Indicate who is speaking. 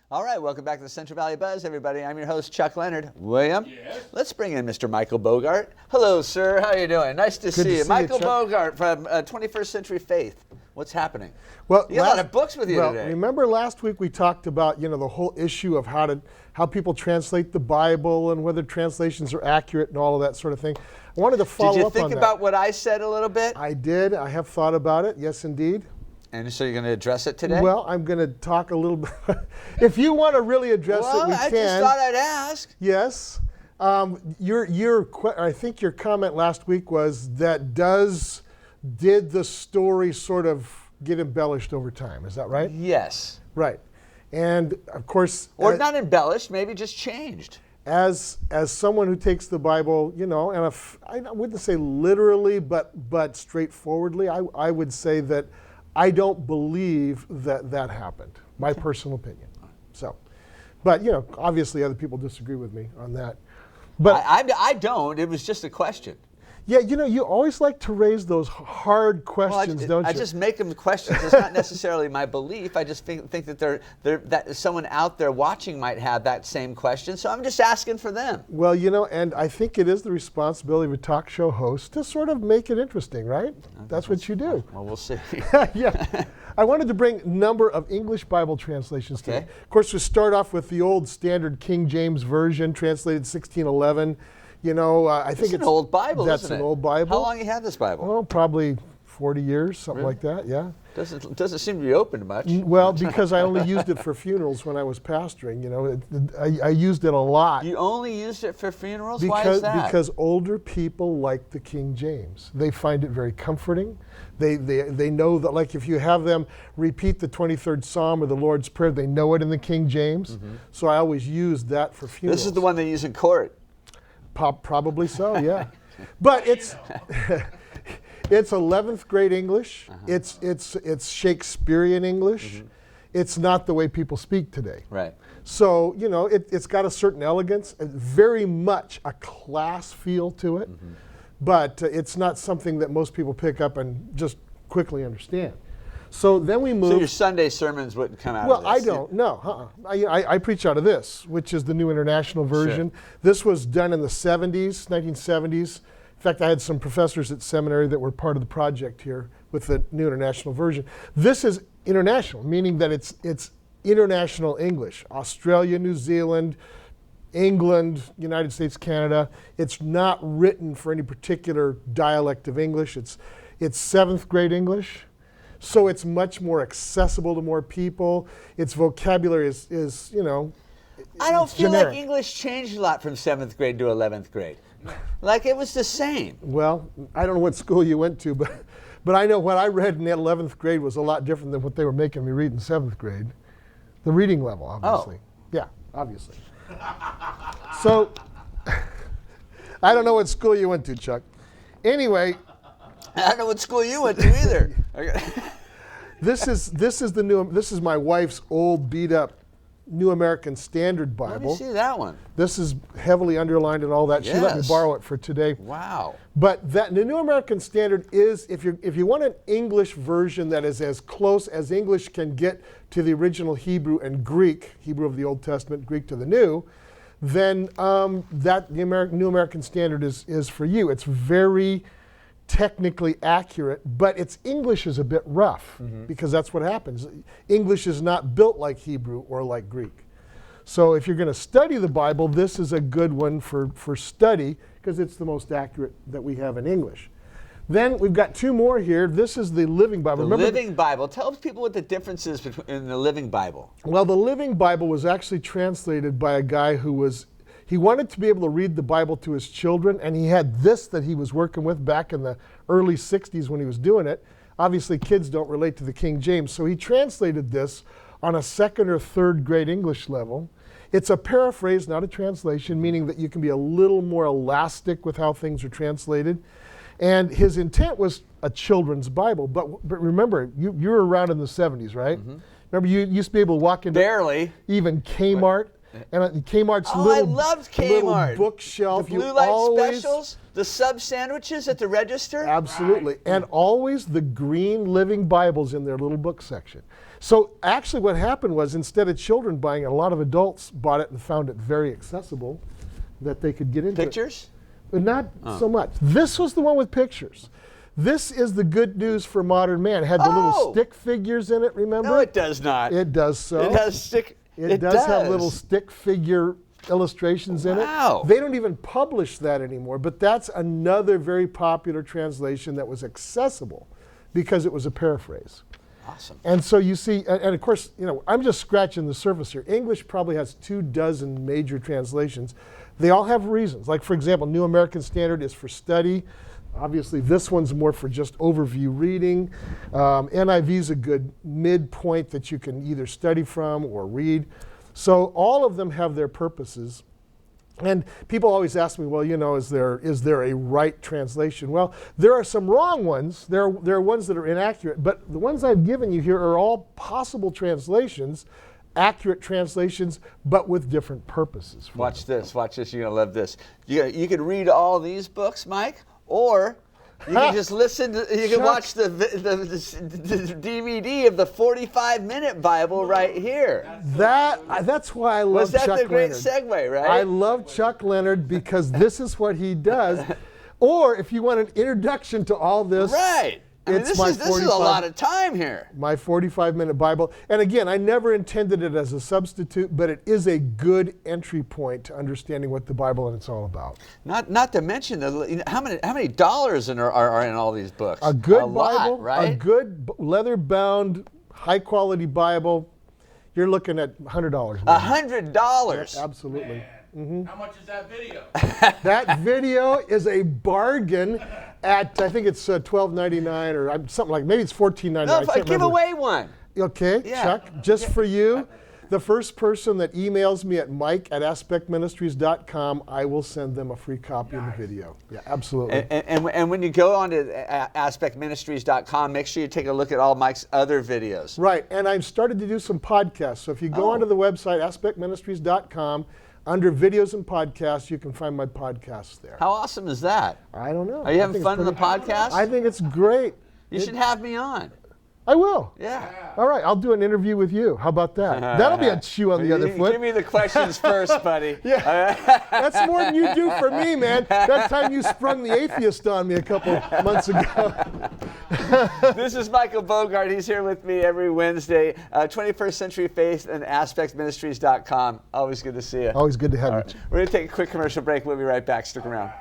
Speaker 1: All right, welcome back to the Central Valley Buzz, everybody. I'm your host, Chuck Leonard. William?
Speaker 2: Yes?
Speaker 1: Let's bring in Mr. Michael Bogart. Hello, sir. How are you doing? Nice to see you. Michael Bogart from 21st Century Faith. What's happening?
Speaker 3: Well,
Speaker 1: you got a lot of books with you today.
Speaker 3: Remember last week we talked about, the whole issue of how people translate the Bible and whether translations are accurate and all of that sort of thing. I wanted to follow up on that.
Speaker 1: Did you think about what I said a little bit?
Speaker 3: I did. I have thought about it. Yes, indeed.
Speaker 1: And so you're going to address it today?
Speaker 3: Well, I'm going to talk a little bit. If you want to really address it, we can.
Speaker 1: I just thought I'd ask.
Speaker 3: Yes. I think your comment last week was that did the story sort of get embellished over time? Is that right?
Speaker 1: Yes.
Speaker 3: Right. And of course,
Speaker 1: or not embellished, maybe just changed.
Speaker 3: As someone who takes the Bible, and I wouldn't say literally, but straightforwardly, I would say that I don't believe that happened. My personal opinion. So, but obviously other people disagree with me on that. But
Speaker 1: I don't. It was just a question.
Speaker 3: Yeah, you always like to raise those hard questions, don't you?
Speaker 1: I just make them questions. It's not necessarily my belief. I just think that that someone out there watching might have that same question. So I'm just asking for them.
Speaker 3: Well, and I think it is the responsibility of a talk show host to sort of make it interesting, right? That's what you do.
Speaker 1: Well, we'll see.
Speaker 3: Yeah. I wanted to bring a number of English Bible translations today. Of course, we start off with the old standard King James Version, translated 1611. I think it's
Speaker 1: an old Bible,
Speaker 3: that's
Speaker 1: isn't it?
Speaker 3: An old Bible.
Speaker 1: How long you had this Bible?
Speaker 3: Well, probably 40 years, something
Speaker 1: Really?
Speaker 3: like that, yeah.
Speaker 1: Doesn't seem to be opened much.
Speaker 3: Well, because I only used it for funerals when I was pastoring. I used it a lot.
Speaker 1: You only used it for funerals? Why is that?
Speaker 3: Because older people like the King James. They find it very comforting. They know that, like, if you have them repeat the 23rd Psalm or the Lord's Prayer, they know it in the King James. Mm-hmm. So I always used that for funerals.
Speaker 1: This is the one they use in court.
Speaker 3: Probably so, yeah. But it's 11th grade English. Uh-huh. It's Shakespearean English. Mm-hmm. It's not the way people speak today.
Speaker 1: Right.
Speaker 3: So it's got a certain elegance, very much a class feel to it. Mm-hmm. But it's not something that most people pick up and just quickly understand. So then we move.
Speaker 1: So your Sunday sermons wouldn't come out
Speaker 3: of
Speaker 1: this?
Speaker 3: Well, I don't. No. I preach out of this, which is the New International Version.
Speaker 1: Sure.
Speaker 3: This was done in the 70s, 1970s. In fact, I had some professors at seminary that were part of the project here with the New International Version. This is international, meaning that it's international English. Australia, New Zealand, England, United States, Canada. It's not written for any particular dialect of English. It's 7th grade English. So it's much more accessible to more people. Its vocabulary is
Speaker 1: I don't feel
Speaker 3: generic.
Speaker 1: like English changed a lot from 7th grade to 11th grade. Like it was the same.
Speaker 3: Well, I don't know what school you went to, but I know what I read in 11th grade was a lot different than what they were making me read in 7th grade. The reading level, obviously.
Speaker 1: Oh.
Speaker 3: Yeah, obviously. So, I don't know what school you went to, Chuck. Anyway.
Speaker 1: I don't know what school you went to either.
Speaker 3: This is my wife's old beat up New American Standard Bible.
Speaker 1: Let me see that one.
Speaker 3: This is heavily underlined and all that.
Speaker 1: Yes.
Speaker 3: She let me borrow it for today.
Speaker 1: Wow.
Speaker 3: But the New American Standard is, if you want an English version that is as close as English can get to the original Hebrew and Greek, Hebrew of the Old Testament, Greek to the New, then the New American Standard is for you. It's very technically accurate, but its English is a bit rough because that's what happens. English is not built like Hebrew or like Greek. So if you're going to study the Bible, this is a good one for study because it's the most accurate that we have in English. Then we've got two more here. This is the Living Bible.
Speaker 1: The Living Bible. Tell people what the difference is in the Living Bible.
Speaker 3: Well, the Living Bible was actually translated by a guy he wanted to be able to read the Bible to his children, and he had this that he was working with back in the early 60s when he was doing it. Obviously, kids don't relate to the King James, so he translated this on a 2nd or 3rd grade English level. It's a paraphrase, not a translation, meaning that you can be a little more elastic with how things are translated. And his intent was a children's Bible, but remember, you were around in the 70s, right? Mm-hmm. Remember, you used to be able to walk into
Speaker 1: barely
Speaker 3: even Kmart. And Kmart's
Speaker 1: Oh,
Speaker 3: little,
Speaker 1: I loved
Speaker 3: little
Speaker 1: Kmart.
Speaker 3: bookshelf.
Speaker 1: The blue
Speaker 3: you
Speaker 1: light
Speaker 3: always,
Speaker 1: specials, the sub sandwiches at the register.
Speaker 3: Absolutely. And always the green living Bibles in their little book section. So actually what happened was, instead of children buying it, a lot of adults bought it and found it very accessible that they could get into
Speaker 1: Pictures?
Speaker 3: it. But not so much. This was the one with pictures. This is the good news for modern man. It had the little stick figures in it, remember?
Speaker 1: No, it does not.
Speaker 3: It does so.
Speaker 1: It has stick.
Speaker 3: It does have little stick figure illustrations in
Speaker 1: Wow.
Speaker 3: it. They don't even publish that anymore, but that's another very popular translation that was accessible because it was a paraphrase.
Speaker 1: Awesome.
Speaker 3: And so you see, and of course, you know, I'm just scratching the surface here. English probably has 24 major translations. They all have reasons. Like, for example, New American Standard is for study. Obviously, this one's more for just overview reading. NIV is a good midpoint that you can either study from or read. So all of them have their purposes. And people always ask me, well, you know, is there a right translation? Well, there are some wrong ones. There are ones that are inaccurate. But the ones I've given you here are all possible translations, accurate translations, but with different purposes.
Speaker 1: Watch this. Watch this. You're going to love this. You could read all these books, Mike, or you can just listen to, you can watch the DVD of the 45-minute Bible right here.
Speaker 3: That's why I love
Speaker 1: Was that
Speaker 3: Chuck
Speaker 1: the great
Speaker 3: Leonard.
Speaker 1: segue, right?
Speaker 3: I love Chuck Leonard because this is what he does. Or if you want an introduction to all this,
Speaker 1: right. I mean,
Speaker 3: it's
Speaker 1: this
Speaker 3: my
Speaker 1: is a lot of time here.
Speaker 3: My 45-minute Bible. And again, I never intended it as a substitute, but it is a good entry point to understanding what the Bible and it's all about.
Speaker 1: Not to mention how many dollars are in all these books.
Speaker 3: A good
Speaker 1: a
Speaker 3: Bible,
Speaker 1: lot, right?
Speaker 3: a good leather-bound, high-quality Bible, you're looking at $100.
Speaker 1: $100.
Speaker 3: Yeah, absolutely.
Speaker 2: Mm-hmm. How much is that video?
Speaker 3: That video is a bargain at, I think it's $12.99 or something like, maybe it's $14.99.
Speaker 1: No,
Speaker 3: I can't
Speaker 1: give
Speaker 3: remember.
Speaker 1: away one.
Speaker 3: Okay,
Speaker 1: Yeah.
Speaker 3: Chuck, just for you, the first person that emails me at mike@aspectministries.com, I will send them a free copy of the video. Yeah, absolutely.
Speaker 1: And when you go on to aspectministries.com, make sure you take a look at all Mike's other videos.
Speaker 3: Right, and I've started to do some podcasts. So if you go onto the website, aspectministries.com, under videos and podcasts, you can find my podcasts there.
Speaker 1: How awesome is that?
Speaker 3: I don't know.
Speaker 1: Are you having fun in the podcast?
Speaker 3: I think it's great.
Speaker 1: You should have me on.
Speaker 3: I will.
Speaker 1: Yeah.
Speaker 3: All right, I'll do an interview with you. How about that? That'll be a shoe on the other foot.
Speaker 1: Give me the questions first, buddy.
Speaker 3: Yeah, that's more than you do for me, man. That time you sprung the atheist on me a couple months ago.
Speaker 1: This is Michael Bogart. He's here with me every Wednesday. 21st Century Faith and AspectMinistries.com. Always good to see you.
Speaker 3: Always good to have you.
Speaker 1: We're going to take a quick commercial break. We'll be right back. Stick around.